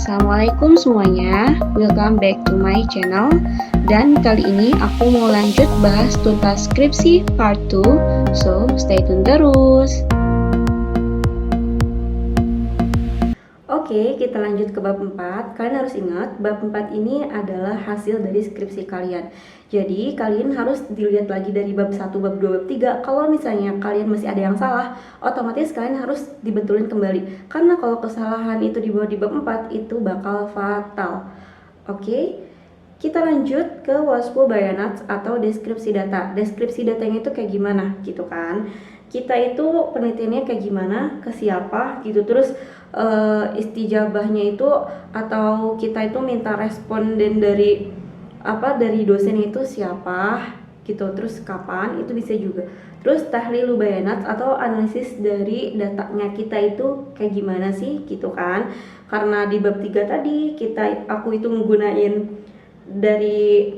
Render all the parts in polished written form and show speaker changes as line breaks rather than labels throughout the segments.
Assalamualaikum semuanya, welcome back to my channel. Dan kali ini aku mau lanjut bahas tuntas skripsi part 2, so stay tune terus. Oke, kita lanjut ke bab 4. Kalian harus ingat, bab 4 ini adalah hasil dari skripsi kalian. Jadi, kalian harus dilihat lagi dari bab 1, bab 2, bab 3. Kalau misalnya kalian masih ada yang salah, otomatis kalian harus dibetulin kembali. Karena kalau kesalahan itu dibawa di bab 4, itu bakal fatal. Oke, kita lanjut ke wasfu bayanat atau deskripsi data. Deskripsi datanya itu kayak gimana gitu kan. Kita itu penelitiannya kayak gimana, ke siapa gitu. Terus istijabahnya itu atau kita itu minta responden dari dosen itu siapa gitu, terus kapan, itu bisa juga. Terus tahlilu bayanat atau analisis dari datanya kita itu kayak gimana sih gitu kan. Karena di bab 3 tadi aku itu menggunain dari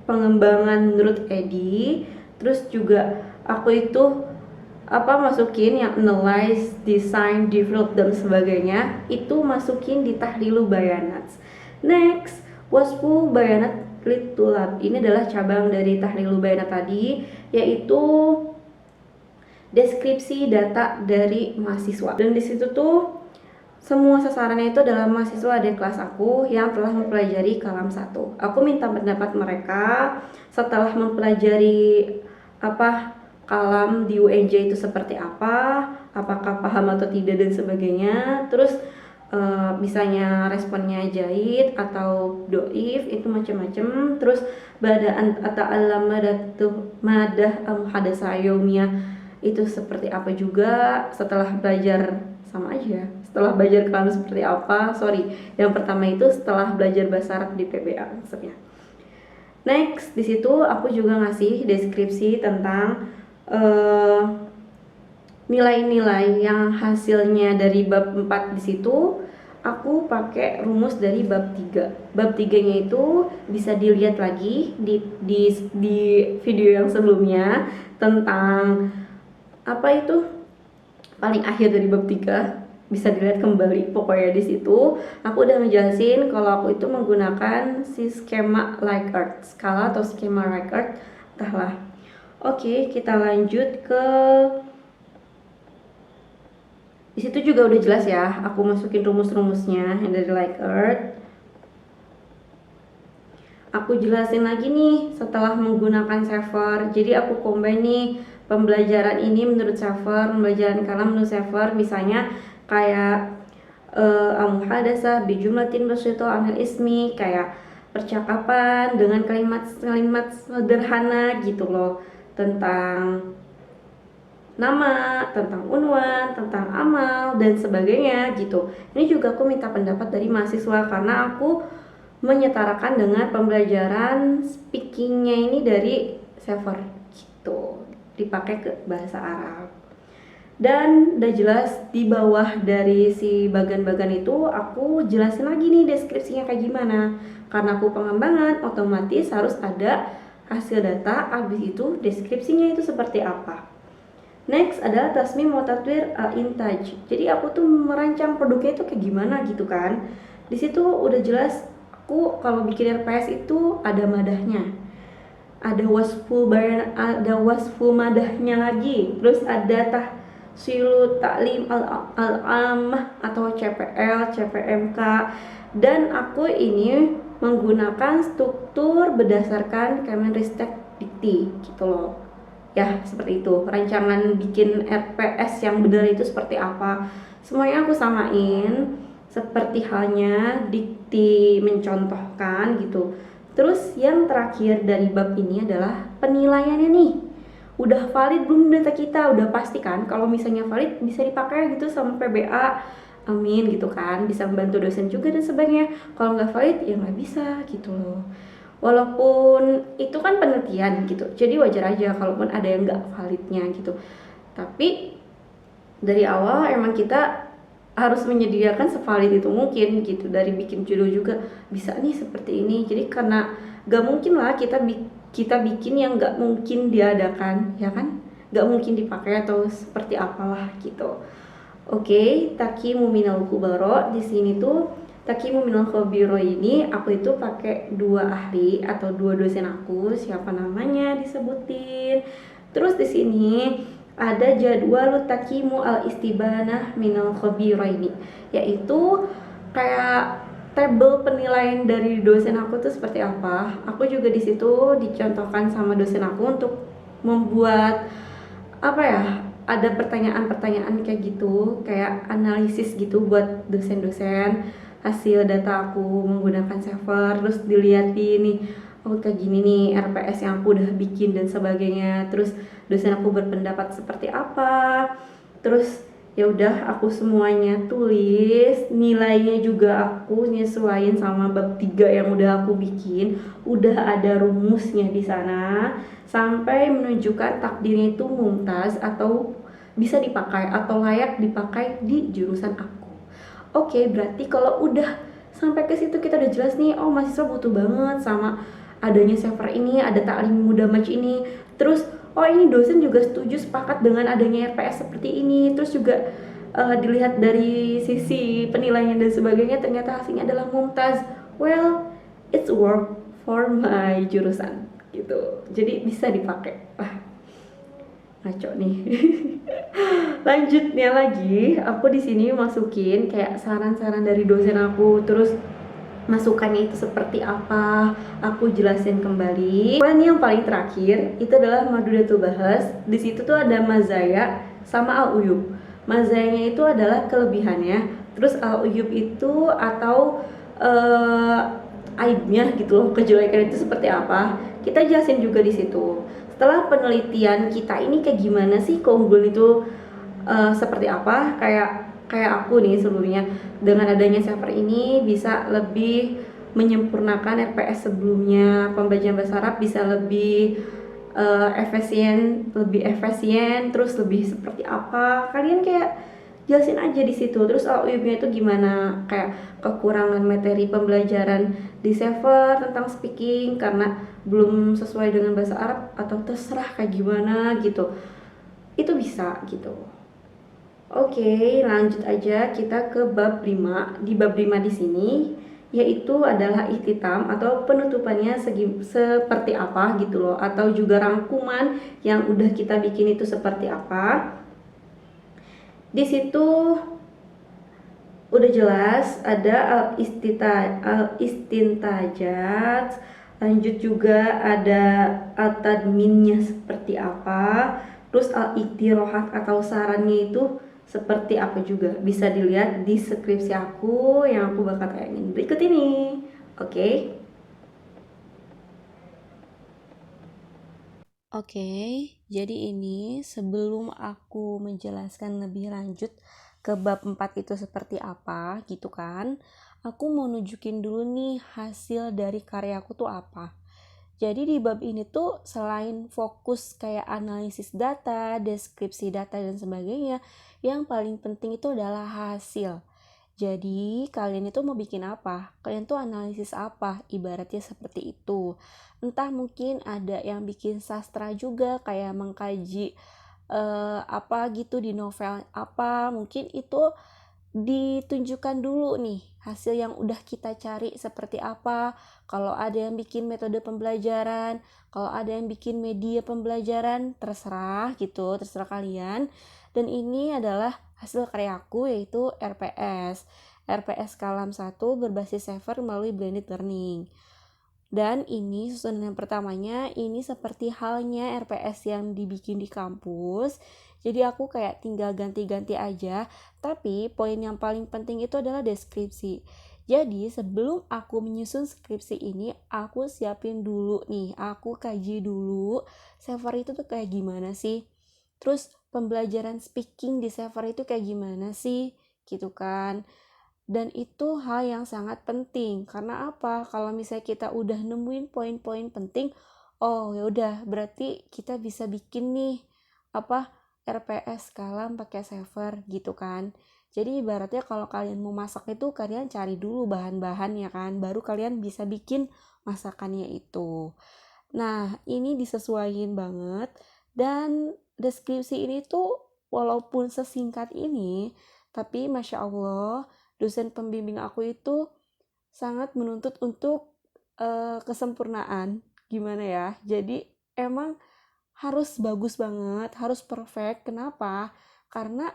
pengembangan menurut Edi, terus juga aku itu masukin yang analyze, design, develop dan sebagainya, itu masukin di tahlilu bayanat. Next, wasfu bayanat litulab. Ini adalah cabang dari tahlilu bayanat tadi, yaitu deskripsi data dari mahasiswa. Dan di situ tuh semua sasarannya itu adalah mahasiswa dari kelas aku yang telah mempelajari kalam 1. Aku minta pendapat mereka setelah mempelajari kalam di UNJ itu seperti apa, apakah paham atau tidak dan sebagainya. Terus misalnya responnya jahit atau doif, itu macam-macam. Terus badaan atau madah muhadasa yaumiyah itu seperti apa juga setelah belajar, sama aja setelah belajar kalam seperti apa. Yang pertama itu setelah belajar bahasa Arab di PBA maksudnya. Next, di situ aku juga ngasih deskripsi tentang nilai-nilai yang hasilnya dari bab 4. Di situ aku pakai rumus dari bab 3. Bab 3-nya itu bisa dilihat lagi di video yang sebelumnya tentang paling akhir dari bab 3. Bisa dilihat kembali. Pokoknya di situ aku udah ngejelasin kalau aku itu menggunakan si skema Likert, skala atau skema Likert, entahlah. Oke, kita lanjut ke di situ juga udah jelas ya. Aku masukin rumus-rumusnya yang dari Likert. Aku jelasin lagi nih setelah menggunakan Saver. Jadi aku combine nih pembelajaran ini menurut Saver, pembelajaran kalam menurut Saver. Misalnya kayak al-muhadasah bijumlatin basyithah anil ismi, kayak percakapan dengan kalimat-kalimat sederhana gitu loh, tentang nama, tentang unwan, tentang amal dan sebagainya gitu. Ini juga aku minta pendapat dari mahasiswa karena aku menyetarakan dengan pembelajaran speakingnya ini dari Saver gitu, dipakai ke bahasa Arab. Dan udah jelas di bawah dari si bagan-bagan itu aku jelasin lagi nih deskripsinya kayak gimana. Karena aku pengembangan, otomatis harus ada hasil data, habis itu deskripsinya itu seperti apa. Next adalah tasmim wa tatwir al-intaj. Jadi aku tuh merancang produknya itu kayak gimana gitu kan. Di situ udah jelas aku kalau bikin RPS itu ada madahnya, ada wasfu madahnya lagi, terus ada tahsilu taklim al-ammah atau CPL, CPMK. Dan aku ini menggunakan struktur berdasarkan Kemenristek Dikti gitu loh. Ya, seperti itu. Rancangan bikin RPS yang benar itu seperti apa. Semuanya aku samain seperti halnya Dikti mencontohkan gitu. Terus yang terakhir dari bab ini adalah penilaiannya nih. Udah valid belum data kita? Udah pasti kan? Kalau misalnya valid bisa dipakai gitu sama PBA. Amin gitu kan, bisa membantu dosen juga dan sebagainya. Kalau nggak valid ya nggak bisa gitu loh. Walaupun itu kan penelitian gitu, jadi wajar aja kalaupun ada yang nggak validnya gitu. Tapi dari awal emang kita harus menyediakan sevalid itu mungkin gitu. Dari bikin judul juga bisa nih seperti ini. Jadi karena nggak mungkin lah kita bikin yang nggak mungkin diadakan, ya kan? Nggak mungkin dipakai atau seperti apalah gitu. Oke, takimu minal kubaro. Di sini tuh takimu minal kubiro ini aku itu pakai dua ahli atau dua dosen aku, siapa namanya disebutin. Terus di sini ada jadwal takimu al istibanah minal kubiro ini, yaitu kayak tabel penilaian dari dosen aku tuh seperti apa. Aku juga di situ dicontohkan sama dosen aku untuk membuat apa ya, ada pertanyaan-pertanyaan kayak gitu, kayak analisis gitu buat dosen-dosen hasil data aku menggunakan server, terus dilihat nih, oh kayak gini nih RPS yang aku udah bikin dan sebagainya, terus dosen aku berpendapat seperti apa, terus ya udah aku semuanya tulis, nilainya juga aku nyesuaiin sama bab 3 yang udah aku bikin, udah ada rumusnya di sana sampai menunjukkan takdirnya itu mumtaz atau bisa dipakai atau layak dipakai di jurusan aku. Oke, berarti kalau udah sampai ke situ kita udah jelas nih, oh mahasiswa butuh banget sama adanya server ini, ada taklim mudamaj ini. Terus oh ini dosen juga setuju sepakat dengan adanya RPS seperti ini. Terus juga dilihat dari sisi penilaian dan sebagainya ternyata hasilnya adalah mumtaz. Well, it's work for my jurusan gitu. Jadi bisa dipakai. Wah, ngaco nih. Lanjutnya lagi, aku di sini masukin kayak saran-saran dari dosen aku, terus masukannya itu seperti apa, aku jelasin kembali. Dan yang paling terakhir itu adalah Madudatul Bahas. Di situ tuh ada mazaya sama al-uyub. Mazayanya itu adalah kelebihannya, terus al-uyub itu atau aibnya gitu loh, kejelekan itu seperti apa. Kita jelasin juga di situ. Setelah penelitian kita ini kayak gimana sih keunggulan itu seperti apa, kayak kayak aku nih sebelumnya dengan adanya server ini bisa lebih menyempurnakan RPS sebelumnya, pembelajaran bahasa Arab bisa lebih efisien, terus lebih seperti apa, kalian kayak jelasin aja di situ. Terus OUB-nya itu gimana, kayak kekurangan materi pembelajaran di server tentang speaking karena belum sesuai dengan bahasa Arab atau terserah kayak gimana gitu, itu bisa gitu. Oke, lanjut aja kita ke bab 5. Di bab 5 di sini yaitu adalah ihtitam atau penutupannya seperti apa gitu loh, atau juga rangkuman yang udah kita bikin itu seperti apa. Di situ udah jelas ada al-istintajat, lanjut juga ada al-tadminnya seperti apa, terus al-iktirohat atau sarannya itu seperti apa juga bisa dilihat di skripsi aku yang aku bakal tayangin berikut ini. Oke.
Oke, jadi ini sebelum aku menjelaskan lebih lanjut ke bab 4 itu seperti apa gitu kan, aku mau nunjukin dulu nih hasil dari karyaku tuh apa. Jadi di bab ini tuh selain fokus kayak analisis data, deskripsi data dan sebagainya, yang paling penting itu adalah hasil. Jadi kalian itu mau bikin apa? Kalian tuh analisis apa? Ibaratnya seperti itu. Entah mungkin ada yang bikin sastra juga kayak mengkaji apa gitu di novel apa, mungkin itu ditunjukkan dulu nih hasil yang udah kita cari seperti apa. Kalau ada yang bikin metode pembelajaran, kalau ada yang bikin media pembelajaran, terserah gitu, terserah kalian. Dan ini adalah hasil karyaku yaitu RPS. RPS Kalam 1 berbasis server melalui blended learning. Dan ini susunan yang pertamanya ini seperti halnya RPS yang dibikin di kampus. Jadi aku kayak tinggal ganti-ganti aja. Tapi poin yang paling penting itu adalah deskripsi. Jadi sebelum aku menyusun skripsi ini, aku siapin dulu nih. Aku kaji dulu server itu tuh kayak gimana sih. Terus pembelajaran speaking di server itu kayak gimana sih, gitu kan. Dan itu hal yang sangat penting. Karena apa? Kalau misalnya kita udah nemuin poin-poin penting, oh ya udah berarti kita bisa bikin nih apa RPS kalam pakai server gitu kan. Jadi ibaratnya kalau kalian mau masak itu kalian cari dulu bahan-bahannya kan, baru kalian bisa bikin masakannya itu. Nah, ini disesuaikan banget dan deskripsi ini tuh walaupun sesingkat ini, tapi Masya Allah, dosen pembimbing aku itu sangat menuntut untuk kesempurnaan. Gimana ya? Jadi emang harus bagus banget, harus perfect. Kenapa? Karena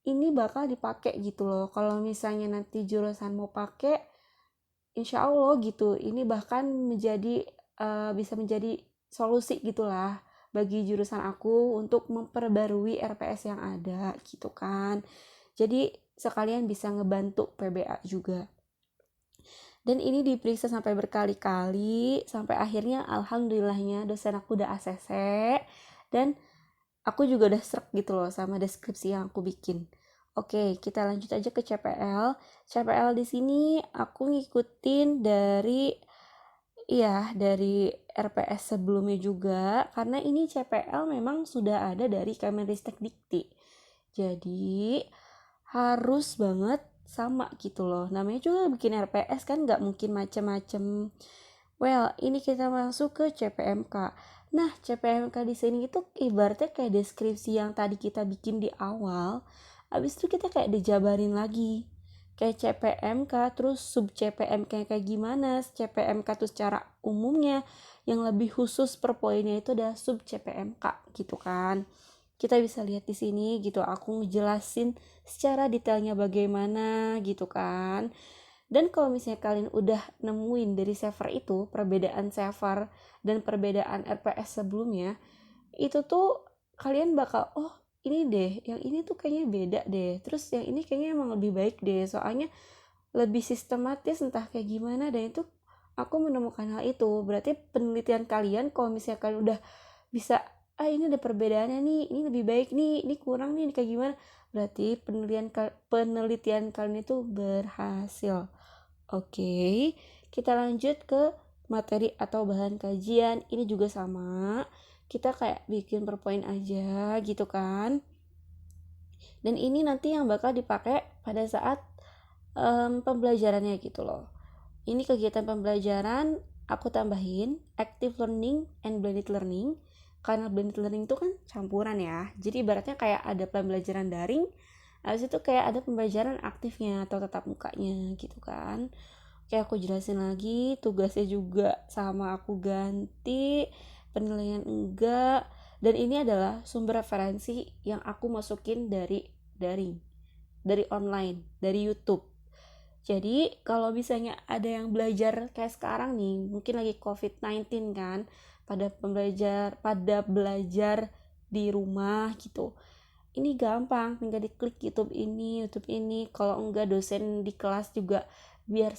ini bakal dipakai gitu loh. Kalau misalnya nanti jurusan mau pakai, insya Allah gitu. Ini bahkan bisa menjadi solusi gitulah bagi jurusan aku untuk memperbarui RPS yang ada gitu kan. Jadi sekalian bisa ngebantu PBA juga. Dan ini diperiksa sampai berkali-kali, sampai akhirnya alhamdulillahnya dosen aku udah ACC, dan aku juga udah srek gitu loh sama deskripsi yang aku bikin. Oke, kita lanjut aja ke CPL. CPL di sini aku ngikutin dari RPS sebelumnya juga, karena ini CPL memang sudah ada dari Kemenristek Dikti. Jadi harus banget sama gitu loh. Namanya juga bikin RPS kan nggak mungkin macem-macem. Well, ini kita masuk ke CPMK. Nah, CPMK di sini itu ibaratnya kayak deskripsi yang tadi kita bikin di awal. Abis itu kita kayak dijabarin lagi. Kayak CPMK, terus sub CPMK kayak gimana, CPMK tuh secara umumnya, yang lebih khusus per poinnya itu ada sub CPMK gitu kan. Kita bisa lihat di sini gitu, aku ngejelasin secara detailnya bagaimana gitu kan. Dan kalau misalnya kalian udah nemuin dari server itu perbedaan server dan perbedaan RPS sebelumnya, itu tuh kalian bakal, oh ini deh, yang ini tuh kayaknya beda deh, terus yang ini kayaknya emang lebih baik deh, soalnya lebih sistematis entah kayak gimana. Dan itu aku menemukan hal itu. Berarti penelitian kalian kalau misalnya kalian udah bisa, ini ada perbedaannya nih, ini lebih baik nih, ini kurang nih, kayak gimana, berarti penelitian kalian itu berhasil. Oke, kita lanjut ke materi atau bahan kajian. Ini juga sama, kita kayak bikin per poin aja gitu kan. Dan ini nanti yang bakal dipakai pada saat pembelajarannya gitu loh. Ini kegiatan pembelajaran aku tambahin active learning and blended learning, karena blended learning itu kan campuran ya. Jadi ibaratnya kayak ada pembelajaran daring, habis itu kayak ada pembelajaran aktifnya atau tatap mukanya gitu kan. Oke, aku jelasin lagi, tugasnya juga sama aku ganti, penilaian enggak. Dan ini adalah sumber referensi yang aku masukin dari daring, dari online, dari YouTube. Jadi kalau misalnya ada yang belajar kayak sekarang nih, mungkin lagi COVID-19 kan, pada belajar di rumah gitu. Ini gampang, tinggal diklik YouTube ini. Kalau enggak dosen di kelas juga, biar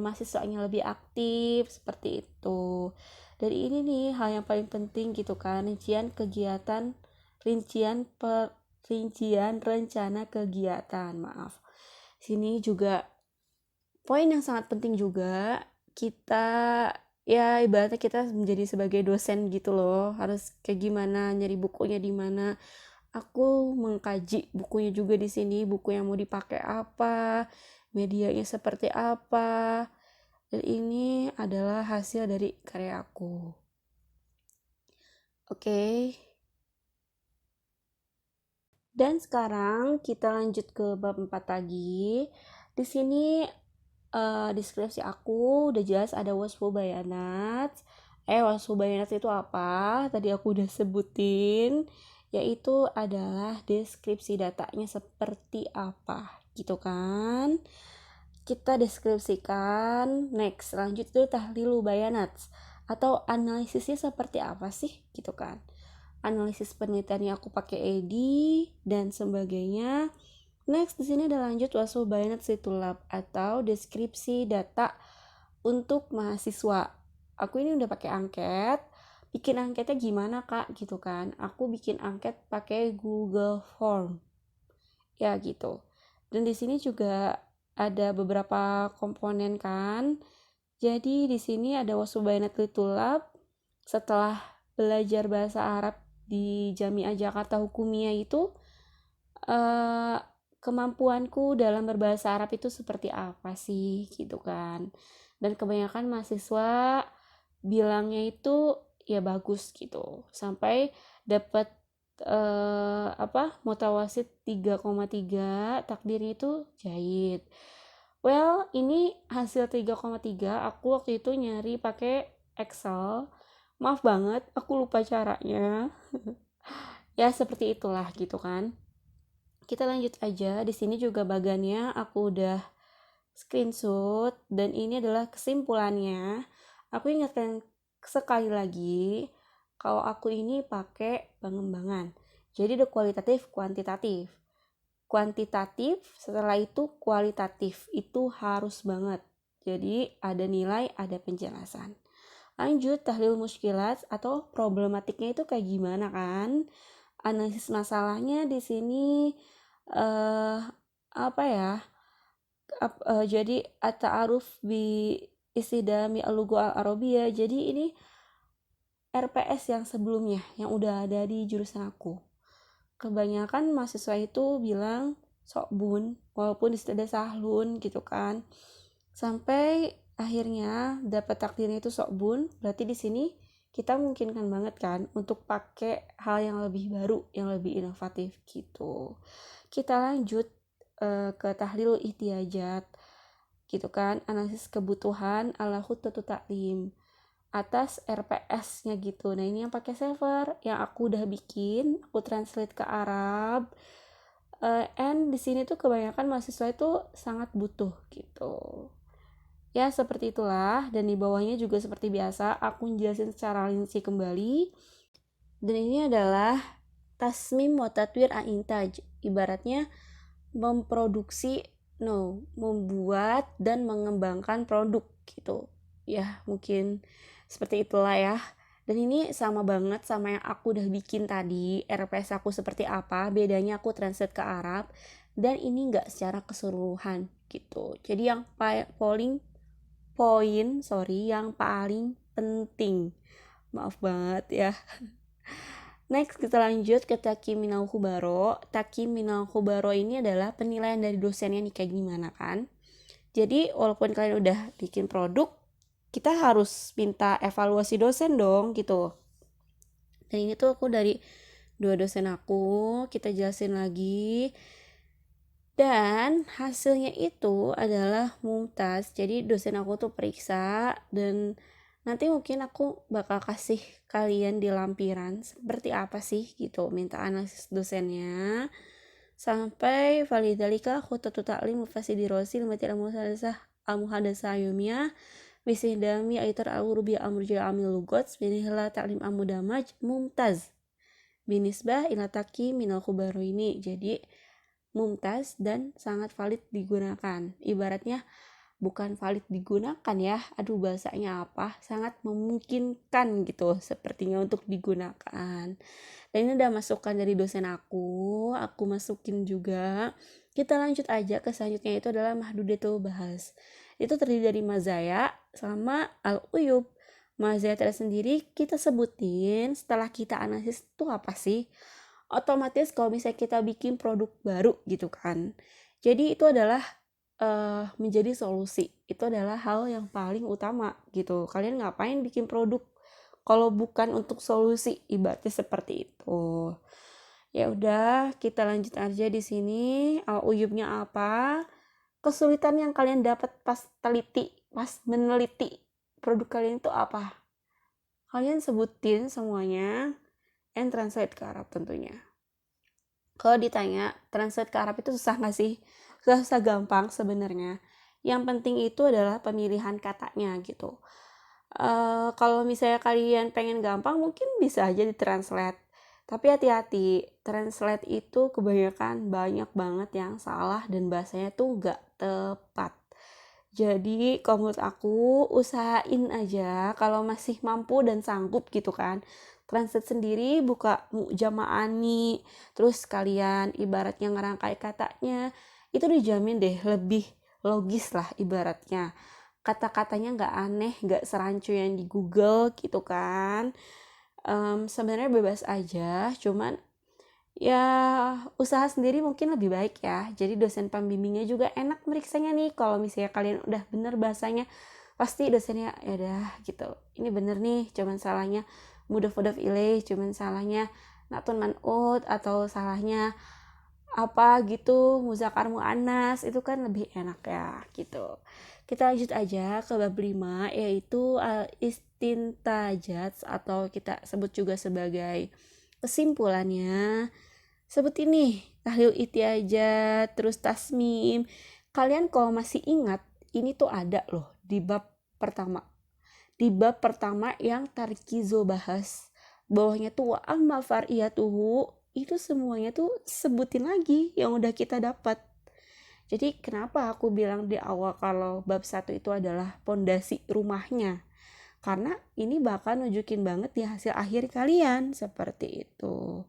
mahasiswanya lebih aktif seperti itu. Dari ini nih hal yang paling penting gitu kan, rincian rencana kegiatan, maaf. Sini juga poin yang sangat penting juga, kita ya ibaratnya kita menjadi sebagai dosen gitu loh, harus kayak gimana, nyari bukunya di mana. Aku mengkaji bukunya juga di sini, buku yang mau dipakai apa, medianya seperti apa. Dan ini adalah hasil dari karya aku. Oke. Dan sekarang kita lanjut ke bab 4 lagi. Di sini deskripsi aku udah jelas, ada wasfu bayanat. Wasfu bayanat itu apa? Tadi aku udah sebutin, yaitu adalah deskripsi datanya seperti apa gitu kan. Kita deskripsikan. Next, lanjut itu tahlilu bayanat atau analisisnya seperti apa sih gitu kan. Analisis penelitiannya aku pakai EDI dan sebagainya. Next, di sini ada lanjut wasfu bayanat situlab atau deskripsi data untuk mahasiswa. Aku ini udah pakai angket. Bikin angketnya gimana kak gitu kan. Aku bikin angket pakai Google Form. Ya gitu. Dan di sini juga ada beberapa komponen kan. Jadi di sini ada wasfu bayanat situlab. Setelah belajar bahasa Arab di Jamiah Jakarta Hukumiyah itu, kemampuanku dalam berbahasa Arab itu seperti apa sih gitu kan. Dan kebanyakan mahasiswa bilangnya itu ya bagus gitu, sampai dapat mutawasit 3,3, takdirnya itu jahit. Well, ini hasil 3,3 aku waktu itu nyari pakai Excel. Maaf banget, aku lupa caranya. Ya seperti itulah gitu kan. Kita lanjut aja. Di sini juga bagannya aku udah screenshot dan ini adalah kesimpulannya. Aku ingatkan sekali lagi kalau aku ini pakai pengembangan. Jadi ada kualitatif, kuantitatif. Kuantitatif, setelah itu kualitatif. Itu harus banget. Jadi ada nilai, ada penjelasan. Lanjut, tahlil muskilat atau problematiknya itu kayak gimana kan? Analisis masalahnya di sini apa ya? Jadi at-ta'aruf bi istidami al-lugha al-arabiyah. Jadi ini RPS yang sebelumnya yang udah ada di jurusan aku. Kebanyakan mahasiswa itu bilang sokbun walaupun di situ ada sahlun gitu kan. Sampai akhirnya dapat takdirnya itu sokbun, berarti di sini kita memungkinkan banget kan untuk pakai hal yang lebih baru, yang lebih inovatif gitu. Kita lanjut ke tahlil ihtiyajat gitu kan, analisis kebutuhan ala khuttatut ta'lim atas RPS-nya gitu. Nah, ini yang pakai server yang aku udah bikin, aku translate ke Arab. And di sini tuh kebanyakan mahasiswa itu sangat butuh gitu. Ya, seperti itulah, dan di bawahnya juga seperti biasa aku jelasin secara rinci kembali. Dan ini adalah tasmim wa tatwir intaj. Ibaratnya membuat dan mengembangkan produk gitu. Ya, mungkin seperti itulah ya. Dan ini sama banget sama yang aku udah bikin tadi, RPS aku seperti apa, bedanya aku translate ke Arab, dan ini nggak secara keseluruhan gitu. Jadi yang yang paling penting. Maaf banget ya. Next kita lanjut ke Takim Minal Khubaro. Takim Minal Khubaro ini adalah penilaian dari dosennya nih kayak gimana kan. Jadi walaupun kalian udah bikin produk, kita harus minta evaluasi dosen dong gitu. Dan ini tuh aku dari 2 dosen aku, kita jelasin lagi. Dan hasilnya itu adalah mumtaz. Jadi dosen aku tuh periksa dan nanti mungkin aku bakal kasih kalian di lampiran seperti apa sih gitu, minta analisis dosennya. Sampai validalika khutatu ta'lim mufasidirosi limati al-muhadasah yumiyah bisihdami aitar al-rubi amrujil amil lugots binihla ta'lim amudamaj mumtaz binisbah ilataki minal kubaru ini. Jadi mumtaz dan sangat valid digunakan. Ibaratnya bukan valid digunakan ya, aduh bahasanya apa, sangat memungkinkan gitu sepertinya untuk digunakan. Dan ini udah masukan dari dosen aku masukin juga. Kita lanjut aja ke selanjutnya, itu adalah mahdudatul bahas. Itu terdiri dari mazaya sama al-uyub. Mazaya tersendiri kita sebutin setelah kita analisis itu apa sih. Otomatis kalau misalnya kita bikin produk baru gitu kan, jadi itu adalah menjadi solusi. Itu adalah hal yang paling utama gitu. Kalian ngapain bikin produk kalau bukan untuk solusi, ibaratnya seperti itu. Ya udah, kita lanjut aja di sini. Uyubnya apa? Kesulitan yang kalian dapat pas meneliti produk kalian itu apa? Kalian sebutin semuanya and translate ke Arab tentunya. Kalau ditanya translate ke Arab itu susah nggak sih? Susah gampang sebenarnya. Yang penting itu adalah pemilihan katanya gitu. Kalau misalnya kalian pengen gampang mungkin bisa aja ditranslate. Tapi hati-hati, translate itu kebanyakan banyak banget yang salah dan bahasanya tuh nggak tepat. Jadi kalau menurut aku usahain aja kalau masih mampu dan sanggup gitu kan, translate sendiri, buka Mu'jama'ani, terus kalian ibaratnya ngerangkai katanya, itu dijamin deh lebih logis lah ibaratnya. Kata-katanya nggak aneh, nggak serancu yang di Google gitu kan. Sebenarnya bebas aja, cuman ya usaha sendiri mungkin lebih baik ya. Jadi dosen pembimbingnya juga enak meriksanya nih. Kalau misalnya kalian udah bener bahasanya, pasti dosennya ya udah gitu, ini bener nih, cuman salahnya mudaf ilaih, cuman salahnya Natun man'ut atau salahnya apa gitu, muzakkar muannas, itu kan lebih enak ya gitu. Kita lanjut aja ke bab 5, yaitu istintajat atau kita sebut juga sebagai kesimpulannya. Seperti ini, tahlil ihtiyajat, terus tasmim. Kalian kalau masih ingat, ini tuh ada loh di bab pertama. Di bab pertama yang tarkizo bahas, bawahnya tuh wa amma far'iyatuhu, itu semuanya tuh sebutin lagi yang udah kita dapat. Jadi kenapa aku bilang di awal kalau bab 1 itu adalah pondasi rumahnya? Karena ini bakal nunjukin banget di hasil akhir kalian, seperti itu.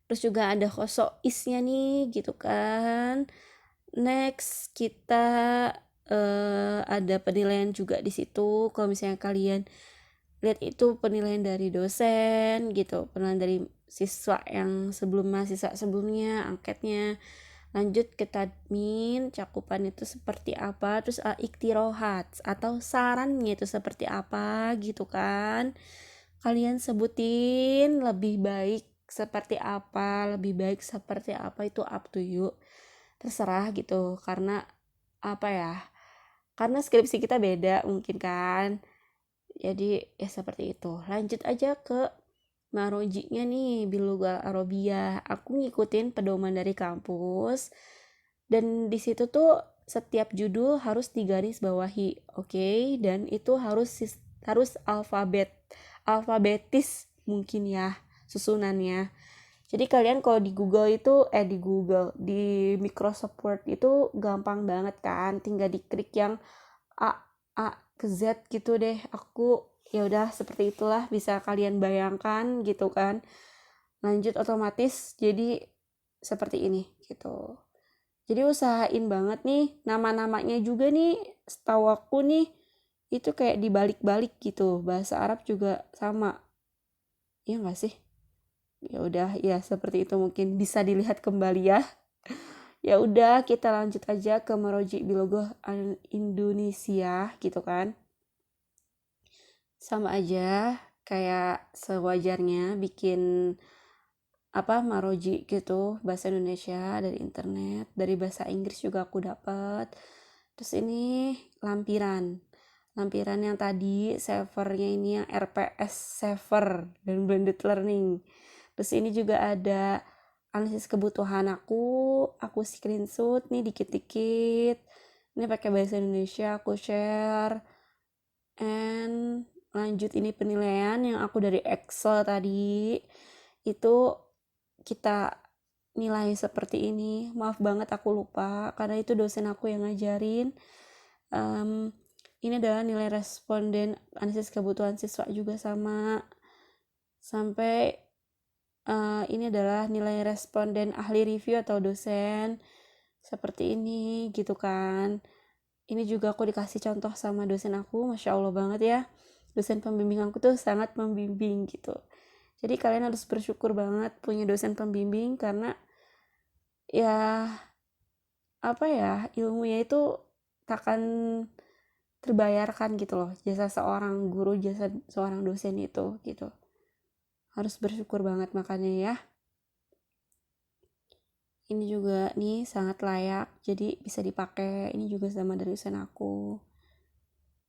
Terus juga ada khoso isnya nih gitu kan. Next kita ada penilaian juga di situ. Kalau misalnya kalian lihat itu penilaian dari dosen gitu, penilaian dari siswa yang mahasiswa sebelumnya, angketnya. Lanjut ke tadmin, cakupan itu seperti apa, terus iktirohat atau sarannya itu seperti apa gitu kan. Kalian sebutin lebih baik seperti apa, lebih baik seperti apa, itu up to you, terserah gitu. Karena apa ya, karena skripsi kita beda mungkin kan, jadi ya seperti itu. Lanjut aja ke marojinya nih, bilughah arabiyah. Aku ngikutin pedoman dari kampus, dan di situ tuh setiap judul harus digaris bawahi, oke? Dan itu harus alfabetis mungkin ya susunannya. Jadi kalian kalau di Microsoft Word itu gampang banget kan, tinggal diklik yang A ke Z gitu deh. Aku ya udah seperti itulah, bisa kalian bayangkan gitu kan. Lanjut otomatis jadi seperti ini gitu. Jadi usahain banget nih, nama-namanya juga nih setahu aku nih itu kayak dibalik-balik gitu. Bahasa Arab juga sama. Iya enggak sih? Ya udah ya seperti itu, mungkin bisa dilihat kembali ya. Ya udah kita lanjut aja ke Maroji Bilogoh Indonesia gitu kan. Sama aja kayak sewajarnya bikin Maroji gitu, bahasa Indonesia dari internet, dari bahasa Inggris juga aku dapat. Terus ini lampiran yang tadi savernya ini yang RPS saver dan blended learning. Terus ini juga ada analisis kebutuhan aku screenshot nih dikit-dikit. Ini pakai bahasa Indonesia, aku share. And lanjut ini penilaian yang aku dari Excel tadi. Itu kita nilai seperti ini. Maaf banget aku lupa karena itu dosen aku yang ngajarin. Ini adalah nilai responden analisis kebutuhan siswa juga sama. Sampai ini adalah nilai responden ahli review atau dosen, seperti ini gitu kan. Ini juga aku dikasih contoh sama dosen aku, Masya Allah banget ya, dosen pembimbing aku tuh sangat membimbing gitu. Jadi kalian harus bersyukur banget punya dosen pembimbing, karena ya ilmunya itu takkan terbayarkan gitu loh, jasa seorang guru, jasa seorang dosen itu gitu. Harus bersyukur banget makanya ya. Ini juga nih sangat layak, jadi bisa dipakai. Ini juga sama dari dosen aku.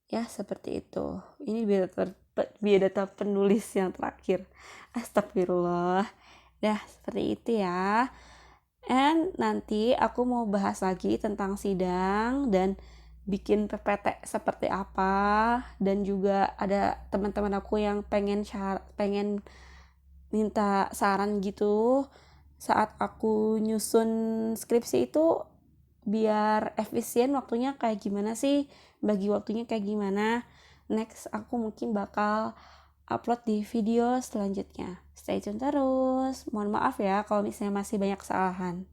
Ya seperti itu. Ini biodata penulis yang terakhir. Astagfirullah. Ya seperti itu ya. And nanti aku mau bahas lagi tentang sidang dan bikin PPT seperti apa, dan juga ada teman-teman aku yang pengen minta saran gitu saat aku nyusun skripsi itu, biar efisien waktunya kayak gimana sih, bagi waktunya kayak gimana. Next aku mungkin bakal upload di video selanjutnya. Stay tune terus. Mohon maaf ya kalau misalnya masih banyak kesalahan.